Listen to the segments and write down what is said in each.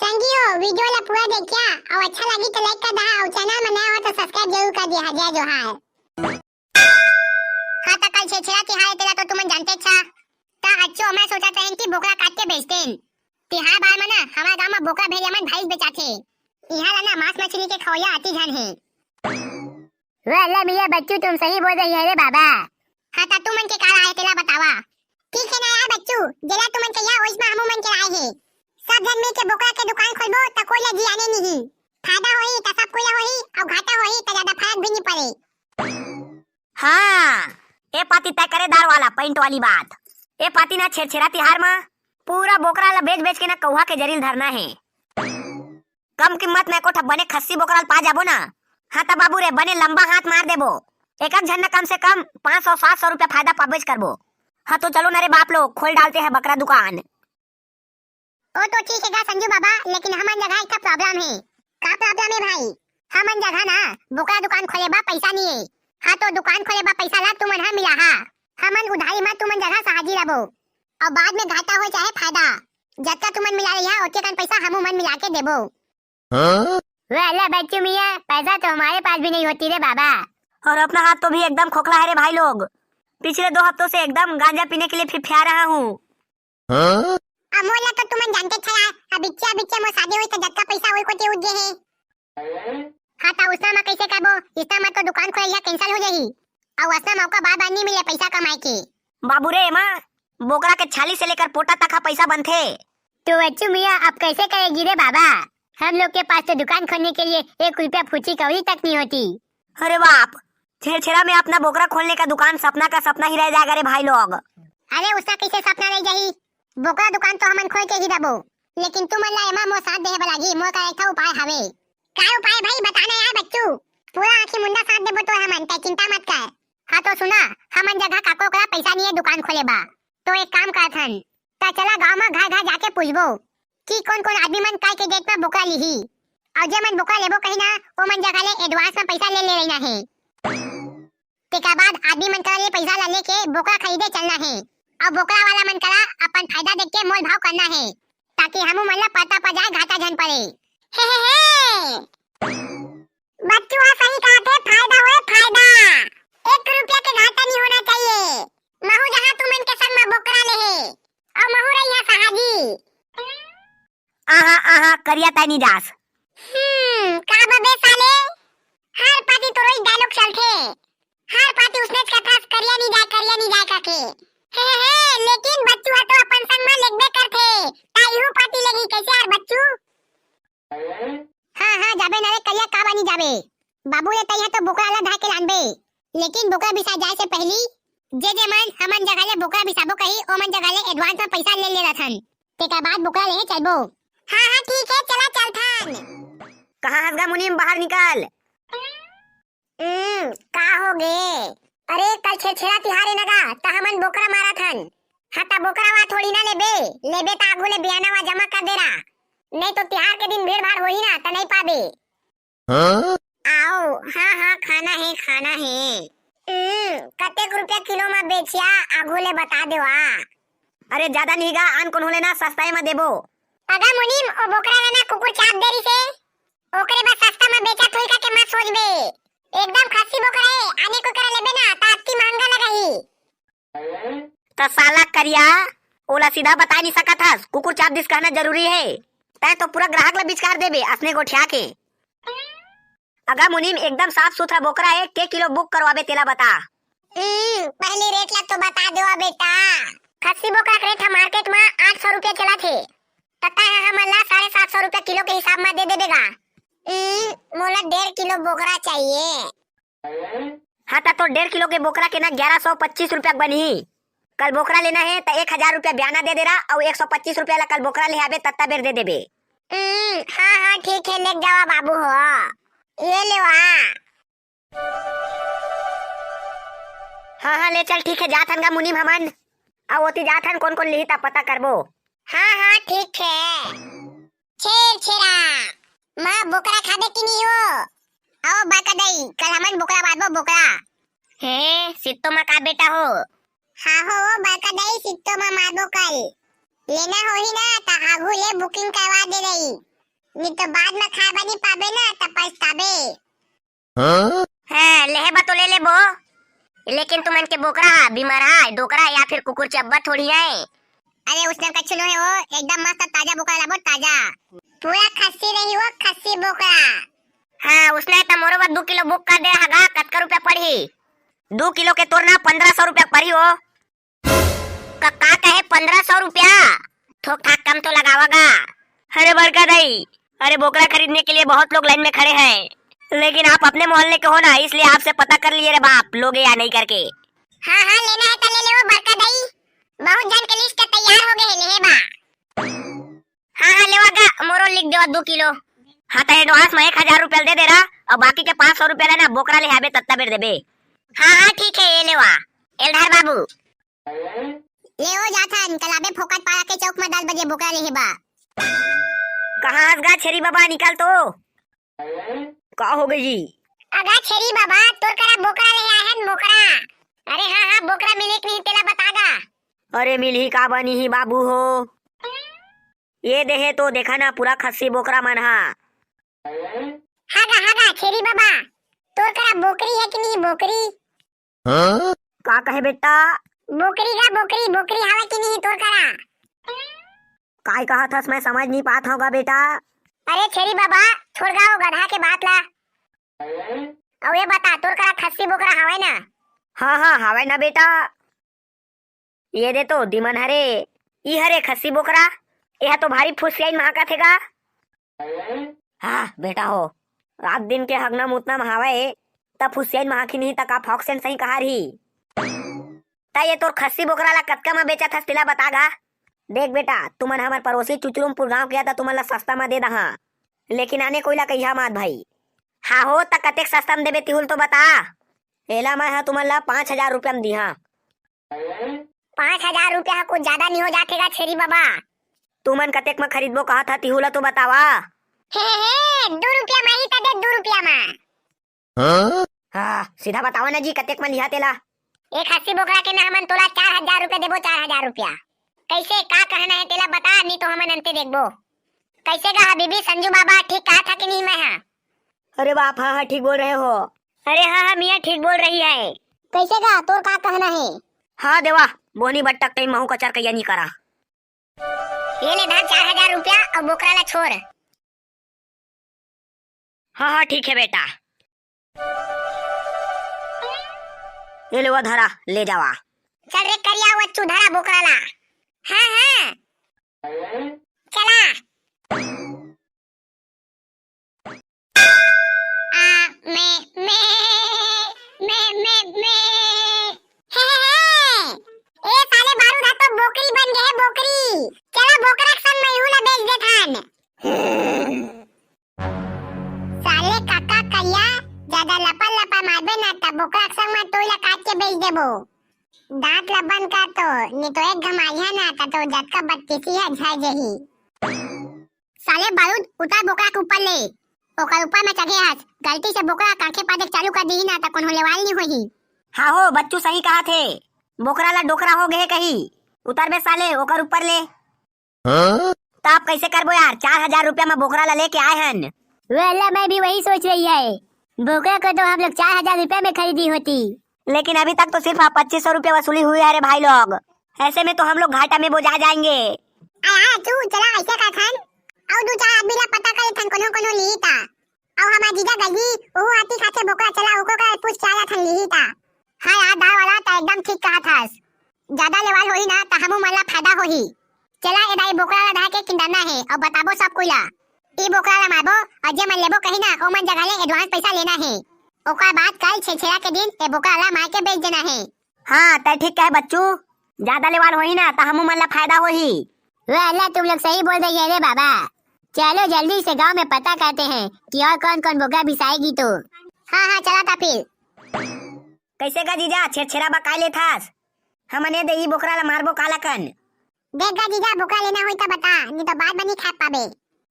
संगियो video ला पूरा देखिया और अच्छा लगी तो लाइक कर दहा और चैनल में नया हो तो सब्सक्राइब जरूर कर दिया। जय जोहार। हाँ तो कल छेछरा तिहार तेरा तो तुम जानते छा ता अच्छो मैं सोचा था कि बोकरा काट के बेचते हैं। तिहार बार में ना हमारे गांव में बोकरा भेड़िया मन भाई बेचाथे। यहाँ ना मांस मछली के खौया आती जन है। वाला मियां बच्चू तुम सही बोल रही है रे बाबा। हाँ ता तुम मन के काल आए तेरा बतावा। ठीक है ना यार बच्चू जला तुम मन के या ओइस में हमू मन के आए हैं। सब जन मिल के बोकरा के दुकान खोलबो त कोई लगी आने नहीं। फायदा होई त सब कोई होई और घाटा होई त ज्यादा फर्क भी नहीं पड़े। हाँ ए पाती तय करे दार वाला पॉइंट वाली बात। ए पाती ना छेड़छेड़ा तिहार में पूरा बोकरा ला बेच बेच के ना कौहा के जरील धरना है। कम कीमत में कोठा बने खस्सी बोकरा पा जाबो ना। हाँ त बाबू रे बने लंबा हाथ मार देबो। एक एक झन कम से कम 500-700 रुपया फायदा पाबेज करबो। हाँ तो चलो ना रे बाप लोग खोल डालते हैं बकरा दुकान। ओ तो ठीक है संजू बाबा लेकिन हमन जगह एक प्रॉब्लम है। का प्रॉब्लम है भाई? हमन जगह ना बोकरा दुकान खोले बा पैसा नहीं है। हाँ तो दुकान खोले बा पैसा ला तुमन हा मिला हा। हमन उधारी मत तुमन जगह साजी रहो और बाद में घाटा हो चाहे फायदा जब तक तुमन मिला रही है ओके कन पैसा हमू मन मिला के देबो। वाला बच्चू मियां पैसा तो हमारे पास भी नहीं होती रे बाबा। और अपना हाथ तो भी एकदम खोखला है रे भाई लोग। पिछले 2 हफ्तों से एकदम गांजा पीने के लिए फिफिया रहा हूँ। अमोला तो तुमन जानते छला अब बिच्चा मो शादी होई तो जत्ता पैसा होई कोते उजे है। हाँ ता उसना में कैसे करबो? इसना में तो दुकान खोलिया कैंसिल हो जाही और असना मौका बार बार नहीं मिले पैसा कमाए के। बाबू रे माँ बोकरा के छाली से लेकर पोटा तक पैसा बनथे। तो बच्चू मियां अब कैसे करेगी रे बाबा? हम लोग के पास तो दुकान खोलने के लिए 1 रुपया फूची कौड़ी तक नहीं होती। अरे बाप छेड़छेड़ा में अपना बोकरा खोलने का दुकान सपना का सपना ही रह जाएगा रे भाई लोग। अरे उसका कैसे सपना रह जाही? बोकरा दुकान तो हमन खोल के ही दबो लेकिन तुम ला एमा मो साथ देहे बलागी। मो का एक उपाय हवे। का उपाय भाई बताना यार बच्चू। पूरा आंखी मुंडा साथ देबो तो हमन ते चिंता मत कर। हाँ तो सुना हमन जगह काको का पैसा नहीं है दुकान खोले बा तो एक काम करथन ता चला गांव में घर घर जाके पूछबो कि कौन आदमी मन काय के डेट में बोकरा लिही और जे मन बोकरा लेबो कहीं ना ओ मन जगह ले एडवांस में पैसा ले लेना है। तेका बाद आदमी मन का ले पैसा ला लेके बोकरा खरीदे चलना है और बोकरा वाला मन करा अपन फायदा देख के मोल भाव करना है ताकि हमू मन ला पता पड़ जाए घाटा झन पड़े। हे बच्चू सही कहा थे फायदा होए फायदा। 1 रुपया के घाटा नहीं होना चाहिए। महू जहां तुम इनके संग में बोकरा ले है और महू रही है सहाजी। आहा करिया तानी जास। का बबे साले हर पार्टी तो रोज डायलॉग चलथे। हर पार्टी उसने कथा करिया नहीं जाए काके। हे लेकिन बच्चू है तो अपन संग में लगबे करथे ताइहू पार्टी लगी कैसे यार बच्चू? हाँ जाबे ना रे करिया का बनी जाबे। बाबू ले तैया तो बोकरा ला धा के लानबे लेकिन बोकरा बिसा जाए से पहली जे मन हमन जगह ले बोकरा बिसाबो कही ओ मन जगह ले एडवांस में पैसा ले रथन तेका बाद बोकरा ले चलबो। हाँ ठीक है चला चलथन। कहाँ हंसगा मुनीम बाहर निकल। का हो गे? अरे कल छेछेड़ा तिहार है नगा ता हमन बोकरा मारा थन। हाँ ता बोकरा वा थोड़ी ना लेबे ता आगू ले बियाना वा जमा कर देरा नहीं तो तिहार के दिन भीड़ भाड़ होही ना ता नहीं पाबे। आओ हाँ खाना है। कतेक रुपया किलो में बेचिया आगू ले बता देवा। अरे ज्यादा नहीं गा आन कौन होले ना सस्ता में देबो। अगा मुनीम ओ बोकरा ना कुकुर चाप देरी से ओकरे बा सस्ता में बेचा थोई का के मत सोचबे। एकदम खस्सी बोकरा है आने को करा लेबे ना ता अति महंगा लगाही। तो साला करिया ओला सीधा बता नहीं सकत हस कुकुर चाप दिस कहना जरूरी है। तै तो पूरा ग्राहक ला बिचकार देबे असने गोठिया के। अगर मुनीम एकदम साफ सुथरा बोकरा है के किलो बुक करवाबे तेला बता। पहले रेट ला तो बता देवा बेटा। खस्सी बोकरा का रेट मार्केट में 800 रुपया चला थे तथा हमन ला 750 रुपया किलो के हिसाब में दे देबेगा। मोला 1.5 किलो बोकरा चाहिए। हाँ तो 1.5 किलो के बोकरा के ना 1125 रुपया बनी। कल बोकरा लेना है तो 1000 रुपया ब्याना दे देरा और 125 रुपया ला कल बोकरा ले आबे तत्ता बेर दे देबे। हाँ ठीक है ले जावा बाबू हो ये ले हाँ ले चल ठीक है जाथन गा मुनीम हमन और ओती जाथन कौन लिही ता पता करबो। हाँ ठीक है। छेड़ा माँ बोकरा खाबे की नहीं हो? आओ बाका दई कल हमन बोकरा बादबो बोकरा। हे सित्तो मा का बेटा हो? हाँ हो बाका दई सित्तो मा मारबो कल। लेना होही ना ता आगू ले बुकिंग करवा दे रही नहीं तो बाद में खाए बनी पाबे ना तब पछताबे। है लेहे बा तो ले ले बो, लेकिन तुमन के बोकरा बीमारा डोकरा या फिर कुकुर चब्बा थोड़ी है। अरे उसने कच्चू है वो एकदम मस्त ताजा बोकरा लाबो ताजा। पूरा खस्सी रही वो खस्सी बोकरा। हाँ उसने तो मोरो 2 किलो बुक कर दे हगा कतका रुपया पड़ी। 2 किलो के तोरना 1500 रुपया पड़ी हो। का कहे 1500 रुपया ठोक ठाक कम तो लगावागा। अरे बड़का दाई, अरे बोकरा खरीदने के लिए बहुत लोग लाइन में खड़े हैं, लेकिन आप अपने मोहल्ले के हो ना, इसलिए आपसे पता कर लिए रे बाप लोगे या नहीं करके। हाँ हाँ लेना है तो ले ले वो बड़का दाई। बहुत जन के लिस्ट तैयार हो गए ले बा। हाँ हाँ लेवागा मोरो लिख देवा 2 किलो। हाँ तो एडवांस में 1000 रुपया दे दे रहा और बाकी के 500 रुपया लेना बोकरा ले आबे तत्ता बेर देबे। हाँ हाँ ठीक है ये लेवा एल्धार बाबू। ले हो जाथा कलाबे फोकट पारा के चौक में 10 बजे बोकरा ले बा। कहाँ हंसगा छेरी बाबा निकाल तो। का हो गई जी? अगा छेरी बाबा तोर करा बोकरा ले आया है बोकरा। अरे हाँ हाँ बोकरा मिले कि नहीं तेला बतागा। अरे मिल ही का बनी ही बाबू हो, ये देहे तो देखा ना पूरा खस्सी बोकरा मन हा। हागा छेरी बाबा तोर करा बोकरी है कि नहीं बोकरी? का कहे बेटा? बोकरी हवा कि नहीं तोर करा? काय कहा था मैं समझ नहीं पाता होगा बेटा। अरे छेरी बाबा छोड़ गाओ गधा के बात ला। अब ये बता तोर करा खस्सी बोकरा हवा ना? हाँ हाँ हवा ना बेटा। ये दे तो दिमन हरे ई हरे खस्सी बोकरा, यह तो भारी फुसियाई महाका थेगा। हाँ बेटा हो रात दिन के हगना मुतना महावे तब फुसियाई महाकी नहीं तका फॉक्सेंट सही कहा रही। ता ये तोर खस्सी बोकरा ला कतका में बेचा था तिला बतागा। देख बेटा तुमन हमार पड़ोसी चुचुरुमपुर गांव के था तुमन ला सस्ता में दे दहा, लेकिन आने कोईला कहिया मत भाई। हाँ हो ता कतेक सस्ता में देबे तिहुल तो बता। एला मैं तुमन ला 5000 रुपया में दिहा। 5000 रुपया कुछ ज्यादा नहीं हो जातेगा छेरी बाबा? तुमन कतेक में खरीदबो कहा था तिहुला तो बतावा। हे 2 रुपया में ही दे 2 रुपया में। हाँ सीधा बतावा ना जी कतेक में लिहा तेला। एक खस्सी बोकरा के ना हमन तोला 4000 रुपया देबो। 4000 रुपया कैसे का कहना है तेला बता, नहीं तो हमन अंते देखबो। कैसे गा बीबी संजू बाबा ठीक कहा था कि नहीं मैं? हाँ अरे बाप हाँ हाँ ठीक बोल रहे हो। अरे हाँ हाँ मियाँ ठीक बोल रही है। कैसे गा तोर का कहना है? हाँ देवा बोनी बट्टक कहीं महू कचर कैया नहीं करा। ये ले धार 4000 रुपया और बोकरा ला छोड़। हाँ हाँ ठीक है बेटा। ये ले वो धरा ले जावा। चल रे करिया वच्चू धरा बोकरा ला। हाँ हाँ चला। ए साले बारूद तो बोकरी बन गए बोकरी। चला बोकरा संग मैं हुला बेच दे थान। साले काका कहिया ज्यादा लपा लपा मारबे ना तब बोकरा संग मैं तोला काट के बेच देबो। दांत लबन का तो नहीं तो एक घमाइया ना तो जटका 32 है झाड़ जही। साले बारूद उतार बोकरा के ऊपर ले ओकर ऊपर में चढ़े हस। गलती से बोकरा कांखे पादे चालू कर दी ना तो कोनो लेवाल नहीं होही। हाँ हो बच्चू सही कहा थे, बोकरा ला डोकरा हो गए कहीं। उतर बे साले ओकर ऊपर ले। तो आप कैसे करबो यार? 4000 रुपया में बोकरा ला लेके आए हन। वेला मैं भी वही सोच रही है, बोकरा को तो हम लोग 4000 रुपया में खरीदी होती, लेकिन अभी तक तो सिर्फ 2500 रुपया वसूली हुई है रे भाई लोग। ऐसे में तो हम लोग घाटा में बोझा जाएंगे। तू चला ऐसे का थन और 2-4 आदमी ला पता करे थन कोनो लीता और हमार जीजा गली वो आती खाते बोकरा चला ओको का पूछ चाला थन लीता। हां यार दाल वाला तो एकदम ठीक कहा थास। ज्यादा लेवाल होई ना तो हमू मला फायदा होही। चला ए दाई बोकरा ला धा के किंदाना है और बताबो सब कोइला। ई बोकरा ला मारबो और जे मन लेबो कहीं ना ओ मन जगह ले एडवांस पैसा लेना है। ओकर बाद कल छेछेरा के दिन ए बोकरा ला मार के बेच देना है। हाँ तय ठीक है बच्चू, ज्यादा लेवाल होही ना तो हमू मन ला फायदा होही। अल्लाह तुम लोग सही बोल रही है रे बाबा। चलो जल्दी से गांव में पता करते हैं कि और कौन कौन बोकरा बिसाएगी तो। हाँ हाँ चला था फिर। कैसे का जीजा छेछेरा बा काय लेथास? हमने दे ई बोकरा ला मारबो काला कन। देख गा जीजा बोकरा लेना होई तो बता, नहीं तो बाद बनी खा पाबे।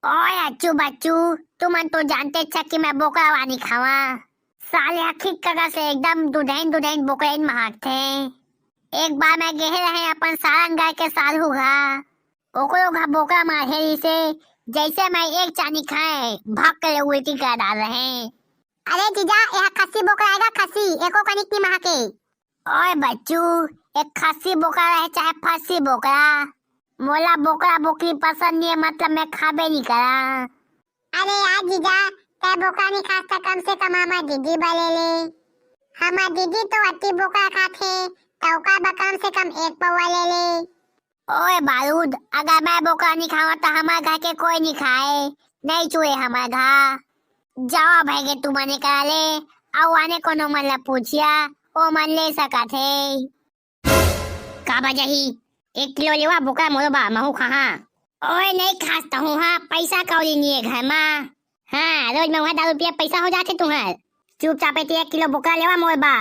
ओए अच्छू बच्चू तुम तो जानते छ कि मैं बोकरा वानी खावा। साले हकीक कगा से एकदम दुधैन बोकरा महागते। एक बार मैं गए रहे अपन सारंग गाय के साल होगा ओकरो घा बोकरा मारे से जैसे मैं एक चानी खाए भाग कर उल्टी कर डाल रहे हैं। अरे जीजा यह खस्सी बोकरा आएगा, खस्सी एको कनिक नहीं महके। ओए बच्चू, एक खस्सी बोकरा रहे चाहे फस्सी बोकरा, मोला बोकरा बोकरी पसंद नहीं है, मतलब मैं खाबे नहीं करा। अरे यार जीजा, तै बोकरा नहीं खाता, कम से कम हमार दीदी बले ले। हमार दीदी तो अति बोकरा खाते, तौका कम से कम एक पौवा ले ले। ओए बारूद, अगर मैं बोकरा नहीं खावा तो हमारे घर के कोई नहीं खाए, नहीं चुए हमारे घर। जाओ भाई तू मने करा ले, आओ आने को नो मन ला पूछिया, ओ मन ले सका थे। का बजही 1 किलो लेवा बोकरा मोरबा महू खा। ओए नहीं खास्ता हूँ, हाँ पैसा कौड़ी नहीं है घर में। हाँ रोज में 10 रुपया पैसा हो जाते तुम्हारे। चुपचाप 1 किलो बोकरा लेवा मोरबा,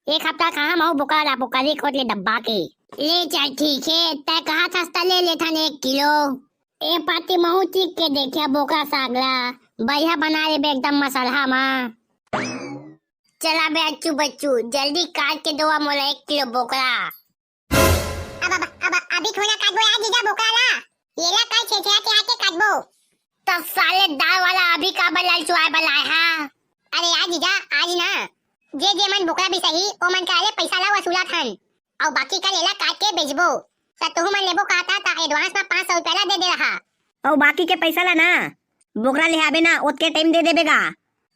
1 हफ्ता कहा महू बोकरा ला बोकरी खोट ले डब्बा के। ले चल ठीक है, तय कहा सस्ता ले लेथा ने 1 किलो। ए पाती महू चीख के देखिया बोकरा सागला, बढ़िया बना ले बे एकदम मसाला में। चला बे अच्छू बच्चू, जल्दी काट के दो मोला 1 किलो बोकरा। अब अभी थोड़ा काटबो यार जीजा बोकरा ला, ये ला काट छेछे आके काटबो। तो साले दाल वाला अभी का बलाल चुआए बलाए हा। अरे यार जीजा आज ना जे मन बोकरा भी सही ओ मन का ले पैसा ला वसूला थन, और बाकी का लेला काट के बेचबो। तू मन लेबो कहता ता एडवांस में 500 रुपया ला दे दे रहा, और बाकी के पैसा ला ना बोकरा ले आबे ना ओतके टाइम दे देबेगा।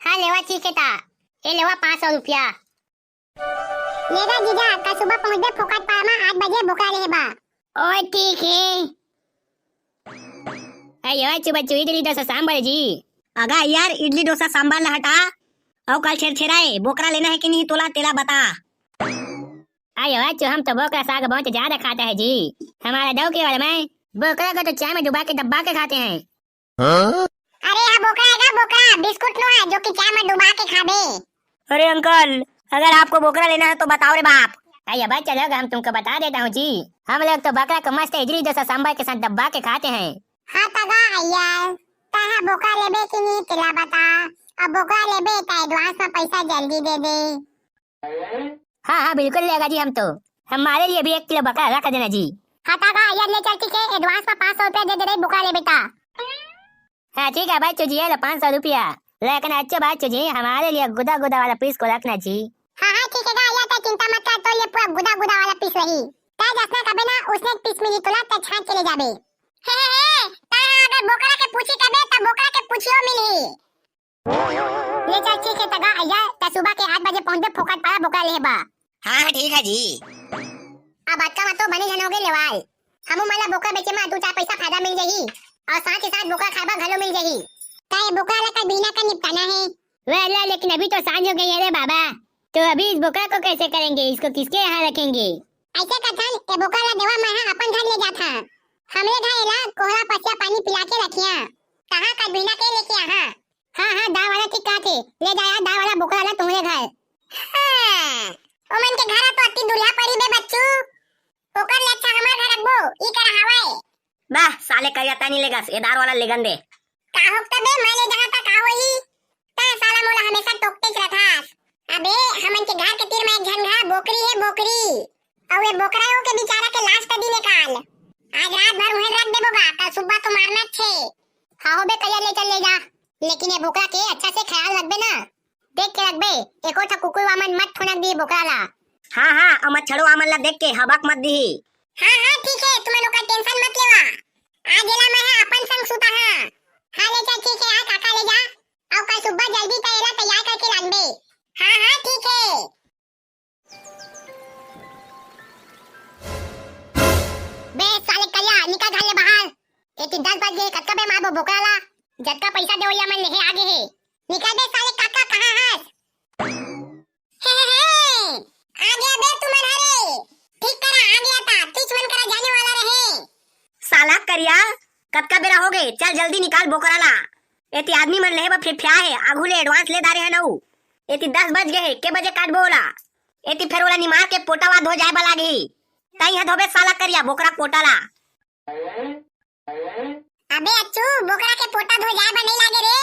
हाँ लेवा ठीक है ता, ए लेवा 500 रुपया। लेगा जीजा, कल सुबह पहुंच दे फोकट पार में 8 बजे बोकरा लेबा। ओए ठीक है। अयो चुबच्चू इडली डोसा सांभर जी। अगा यार इडली डोसा सांभर ला हटा, और कल छेड़छेड़ाए बोकरा लेना है कि नहीं तोला तेला बता। अयो अच्छू हम तो बोकरा साग बहुत ज्यादा खाता है जी, हमारा दो केवल में बोकरा को तो चाय में डुबा के दब्बा के खाते हैं। अरे हाँ बोकरा है बोकरा, बिस्कुट नो है जो कि चाय में डुबा के खाबे। अरे अंकल अगर आपको बोकरा लेना है तो बताओ रे बाप। अयो भाई चलो हम तुमको बता देता हूँ जी, हम लोग तो बकरा को मस्त इडली डोसा सांभर के साथ दब्बा के खाते हैं। हाँ तगा यार, ताहा बोकरा लेबे कि नहीं तेला बता, अब बोकरा लेबे तो एडवांस में पैसा जल्दी दे दे। हाँ बिल्कुल लेगा जी, हम तो हमारे लिए भी 1 किलो बकरा रख देना जी। हाँ तगा यार ले चल ठीक है, एडवांस में 500 रुपया दे दे रे बोकरा ले बेटा। हाँ ठीक है भाई जी, ये 500 रुपया, लेकिन अच्छा भाई जी हमारे लिए गुदा गुदा वाला पीस को रखना जी। हाँ ठीक है यार, तो चिंता मत कर, तो ये पूरा गुदा गुदा वाला पीस रही। ता जसना कबे ना उसने एक पीस मिली तोला त छांट के ले जाबे। हे ता अगर बोकरा के पूछी कबे त बोकरा के पूछियो मिली। ले चल ठीक है तगा यार, त सुबह के 8 बजे पहुंच दे फोकट पारा बोकरा लेबा। हाँ ठीक है जी। अब आज का तो बने जनोगे लेवाल, हमू मला बोकरा बेचे में 2-4 पैसा फायदा मिल जाही, और साथ ही साथ बोकरा खाबा घलो मिल जाही। ता ये बोकरा ला कल बिना का निपटाना है। वेला लेकिन अभी तो सांझ हो गई है रे बाबा, तो अभी इस बोकरा को कैसे करेंगे, इसको किसके यहाँ रखेंगे? ऐसे कथन ए बोकरा ला देवा मैं अपन घर ले जाथा, हमरे घर एला कोहरा पसिया पानी पिला के रखिया, कहां का बिना के लेके आहा। हाँ दाव वाला ठीक कहते, ले जाया दाव वाला बोकरा ला तुम्हारे घर। हां ओ मन के घर तो अति दुल्हा पड़ी बे बच्चू, ओकर ले अच्छा हमार घर रखबो ई कर हवाए। बाह साले करियाता नहीं लेगा, ये दार वाला लेगन दे। का होता बे मैं ले जहां तक आवही, ता साला मोला हमेशा टोकते रखास। अबे हमन के घर के तीर में एक झनघा बोकरी है बोकरी, और ये बोकराओं के बेचारा के लाश कदी निकाल, आज रात भर उहे रख देबोगा, कल सुबह तो मारना छे। हां हो बे कल ले चल ले जा, लेकिन ये बोकरा के अच्छा से ख्याल रखबे ना, देख के रखबे, एको ठा कुकुर वामन मत ठोनक दी बोकरा ला। हाँ और मत छड़ो आमन ला देख के हबक मत दी। हाँ ठीक है, तुम लोग का टेंशन मत लेवा, आज एला मैं अपन संग सुता हां। हां ले चल ठीक है, आ काका ले जा, और कल सुबह जल्दी तैयार तैयार करके लानबे। हाँ ठीक है। बे साले कल्या निकल घर ले बाहर, एती 10 बज गए, कक्का बे मारबो बोकरा ला, जटका पैसा दे ओया मन लेहे आगे है, निकल बे साले काका कहां हस। हे आ गया बे तुमन हरे, ठीक करा आ गया था, तुझ मन करा जाने वाला रहे। साला करिया कतका बेरा हो गए, चल जल्दी निकाल बोकरा ला, एती आदमी मन लेहे बा फिर है, आगू ले एडवांस ले दारे है नऊ, एती 10 बज गए, के बजे काट बोला, एती फिर वाला निमार के पोटावा धो जाए बा लागी, तई है धोबे साला करिया बोकरा पोटाला। अबे अच्छू बोकरा के पोटा धो जाए बा नहीं लागे रे,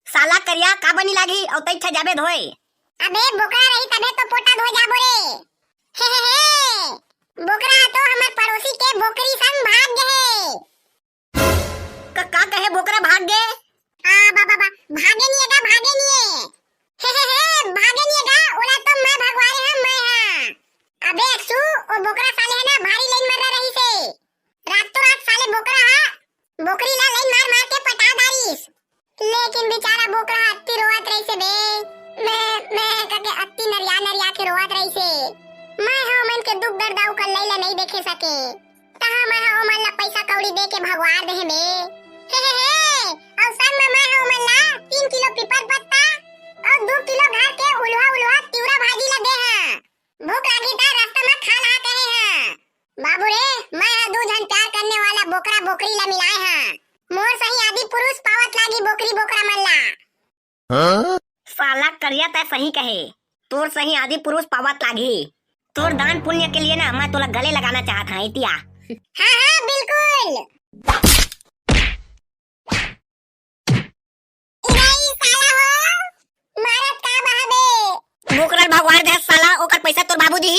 साला करिया का बनी लागी, और तई छ जाबे धोए। अबे बोकरा रही तबे तो पोटा धो जाबो रे। बोकरा तो हमार पड़ोसी के बोकरी संग भाग गए। का कहे बोकरा भाग गए? बाबा भागे नहीं है, भागे नहीं है। हे भागे नहीं है, ओला तो मैं भगवारे हम मैं हां। अबे अक्सू ओ बोकरा साले है ना भारी लाइन मार रही से। रात तो रात साले बोकरा बोकरी ला लाइन मार मार के पटा दारीस। लेकिन बेचारा बोकरा अत्ती रोवत रही से बे। मैं कके अत्ती नरिया के रोवत रही से। मैं हो मन के दुख दर्द आउ कर लैला नहीं देखे सके। तहा मैं हो मन ला पैसा कौड़ी दे के भगवार दे बे। हे और संग में मैं हो मन ला 3 किलो पीपर पत्ता और 2 किलो घर के उलवा तिवरा भाजी ला दे हां। भूख लगी था रास्ता में खा ला कहे हां। बाबू रे मैं दो जन प्यार करने वाला बोकरा बोकरी ला मिलाए हां। मोर सही आदि पुरुष पावत लागी बोकरी बोकरा मन ला। साला करिया तय सही कहे, तोर सही आदि पुरुष पावत लागी। तोर दान पुण्य के लिए ना मैं तोला गले लगाना चाहत हूं इतिया। हां बिल्कुल। इलाई साला हो मारत का बहाबे। बोकरा भगवान दे साला ओकर पैसा तोर बाबू दी।